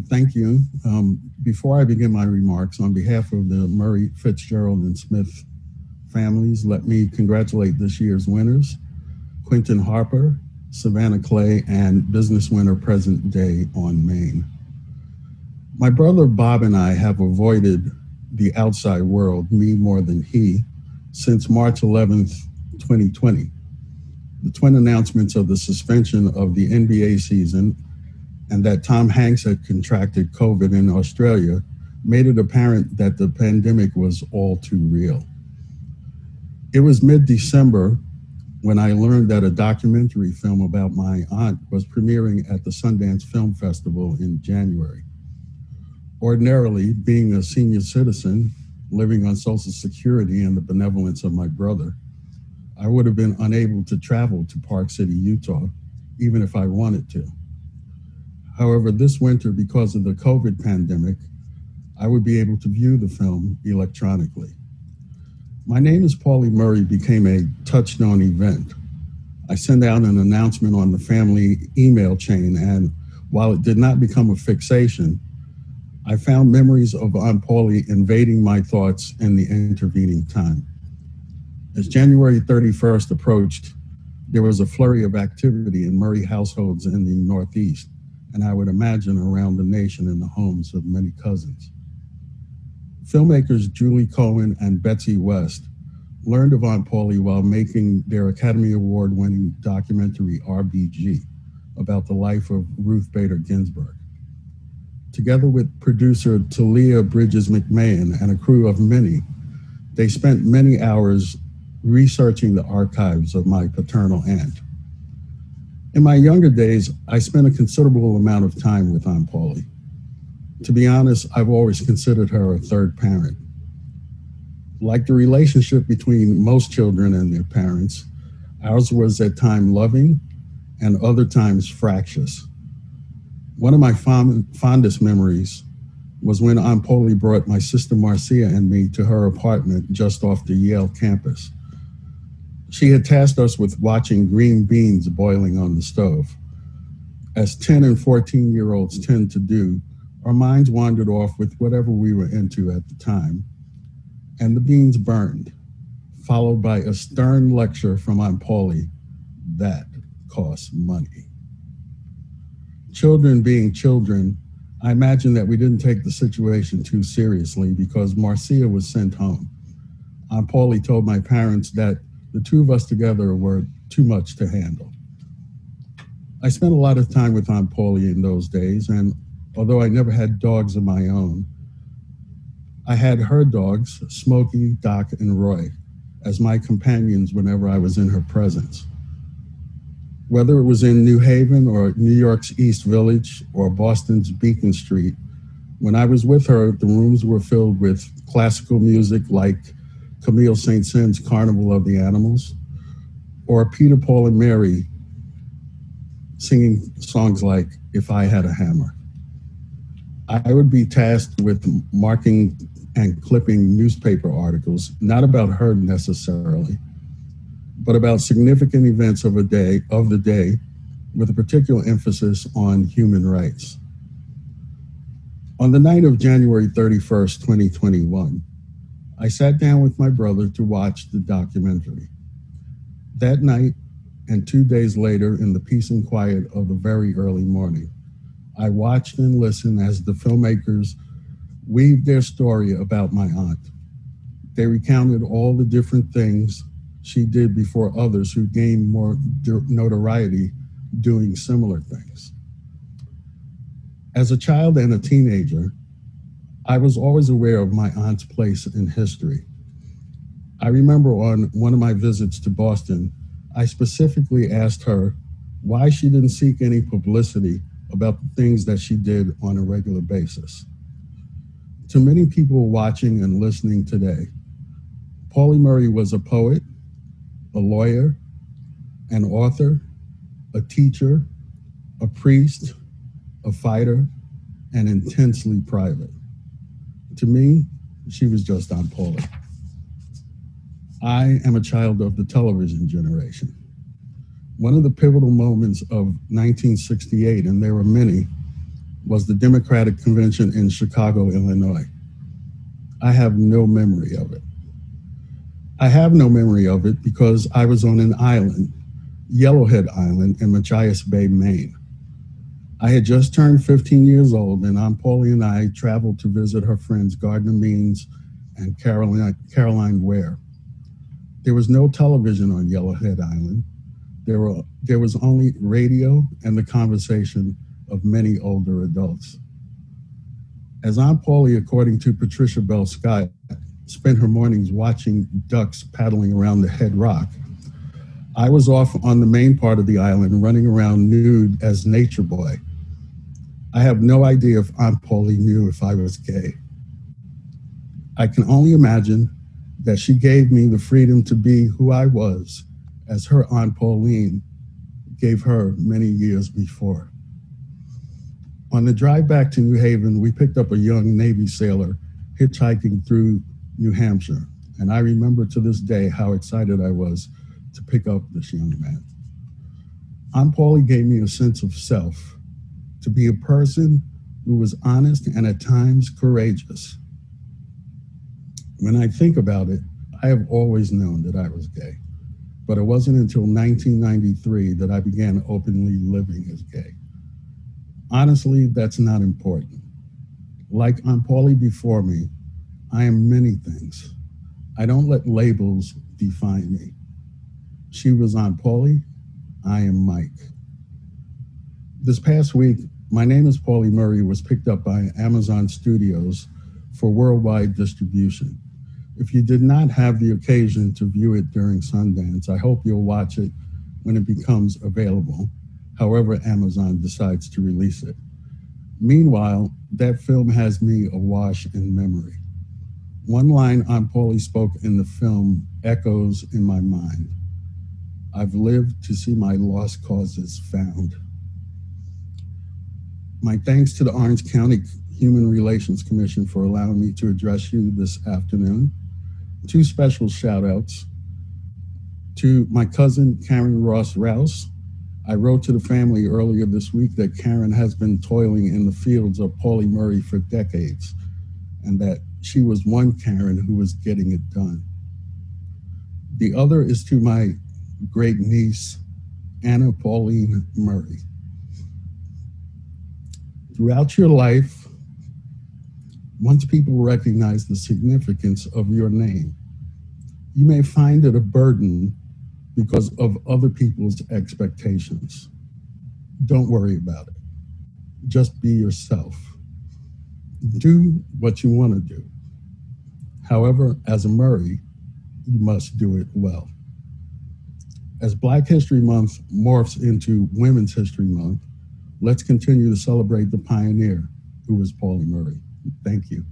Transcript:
Thank you. Before I begin my remarks, on behalf of the Murray, Fitzgerald, and Smith families, let me congratulate this year's winners, Quentin Harper, Savannah Clay, and business winner Present Day on Maine. My brother Bob and I have avoided the outside world, me more than he, since March 11th, 2020. The twin announcements of the suspension of the NBA season and that Tom Hanks had contracted COVID in Australia made it apparent that the pandemic was all too real. It was mid-December when I learned that a documentary film about my aunt was premiering at the Sundance Film Festival in January. Ordinarily, being a senior citizen, living on Social Security and the benevolence of my brother, I would have been unable to travel to Park City, Utah, even if I wanted to. However, this winter, because of the COVID pandemic, I would be able to view the film electronically. My Name is Pauli Murray became a touchstone event. I sent out an announcement on the family email chain, and while it did not become a fixation, I found memories of Aunt Pauli invading my thoughts in the intervening time. As January 31st approached, there was a flurry of activity in Murray households in the Northeast, and I would imagine around the nation in the homes of many cousins. Filmmakers Julie Cohen and Betsy West learned of Aunt Pauli while making their Academy Award-winning documentary RBG about the life of Ruth Bader Ginsburg. Together with producer Talia Bridges McMahon and a crew of many, they spent many hours researching the archives of my paternal aunt. In my younger days, I spent a considerable amount of time with Aunt Pauli. To be honest, I've always considered her a third parent. Like the relationship between most children and their parents, ours was at times loving and other times fractious. One of my fondest memories was when Aunt Pauli brought my sister Marcia and me to her apartment just off the Yale campus. She had tasked us with watching green beans boiling on the stove. As 10 and 14-year-olds tend to do, our minds wandered off with whatever we were into at the time, and the beans burned, followed by a stern lecture from Aunt Pauli that costs money. Children being children, I imagine that we didn't take the situation too seriously because Marcia was sent home. Aunt Pauli told my parents that the two of us together were too much to handle. I spent a lot of time with Aunt Pauli in those days, and although I never had dogs of my own, I had her dogs, Smokey, Doc, and Roy, as my companions whenever I was in her presence. Whether it was in New Haven or New York's East Village or Boston's Beacon Street, when I was with her, the rooms were filled with classical music like Camille Saint-Saëns' Carnival of the Animals, or Peter, Paul, and Mary singing songs like If I Had a Hammer. I would be tasked with marking and clipping newspaper articles, not about her necessarily, but about significant events of the day, with a particular emphasis on human rights. On the night of January 31st, 2021, I sat down with my brother to watch the documentary. That night, and 2 days later, in the peace and quiet of the very early morning, I watched and listened as the filmmakers weaved their story about my aunt. They recounted all the different things she did before others who gained more notoriety doing similar things. As a child and a teenager, I was always aware of my aunt's place in history. I remember on one of my visits to Boston, I specifically asked her why she didn't seek any publicity about the things that she did on a regular basis. To many people watching and listening today, Pauli Murray was a poet, a lawyer, an author, a teacher, a priest, a fighter, and intensely private. To me, she was just Aunt Pauli. I am a child of the television generation. One of the pivotal moments of 1968, and there were many, was the Democratic Convention in Chicago, Illinois. I have no memory of it. I have no memory of it because I was on an island, Yellowhead Island in Machias Bay, Maine. I had just turned 15 years old, and Aunt Pauli and I traveled to visit her friends Gardner Means and Caroline Ware. There was no television on Yellowhead Island. There was only radio and the conversation of many older adults. As Aunt Pauli, according to Patricia Bell Scott, spent her mornings watching ducks paddling around the head rock, I was off on the main part of the island running around nude as Nature Boy. I have no idea if Aunt Pauli knew if I was gay. I can only imagine that she gave me the freedom to be who I was, as her Aunt Pauline gave her many years before. On the drive back to New Haven, we picked up a young Navy sailor hitchhiking through New Hampshire, and I remember to this day how excited I was to pick up this young man. Aunt Pauli gave me a sense of self, to be a person who was honest and at times courageous. When I think about it, I have always known that I was gay, but it wasn't until 1993 that I began openly living as gay. Honestly, that's not important. Like Aunt Pauli before me, I am many things. I don't let labels define me. She was Aunt Pauli, I am Mike. This past week, My Name is Pauli Murray was picked up by Amazon Studios for worldwide distribution. If you did not have the occasion to view it during Sundance, I hope you'll watch it when it becomes available, however Amazon decides to release it. Meanwhile, that film has me awash in memory. One line Aunt Pauli spoke in the film echoes in my mind. I've lived to see my lost causes found. My thanks to the Orange County Human Relations Commission for allowing me to address you this afternoon. Two special shout outs to my cousin, Karen Ross Rouse. I wrote to the family earlier this week that Karen has been toiling in the fields of Pauli Murray for decades, and that she was one Karen who was getting it done. The other is to my great niece, Aunt Pauli Murray. Throughout your life, once people recognize the significance of your name, you may find it a burden because of other people's expectations. Don't worry about it. Just be yourself. Do what you want to do. However, as a Murray, you must do it well. As Black History Month morphs into Women's History Month, let's continue to celebrate the pioneer who was Pauli Murray. Thank you.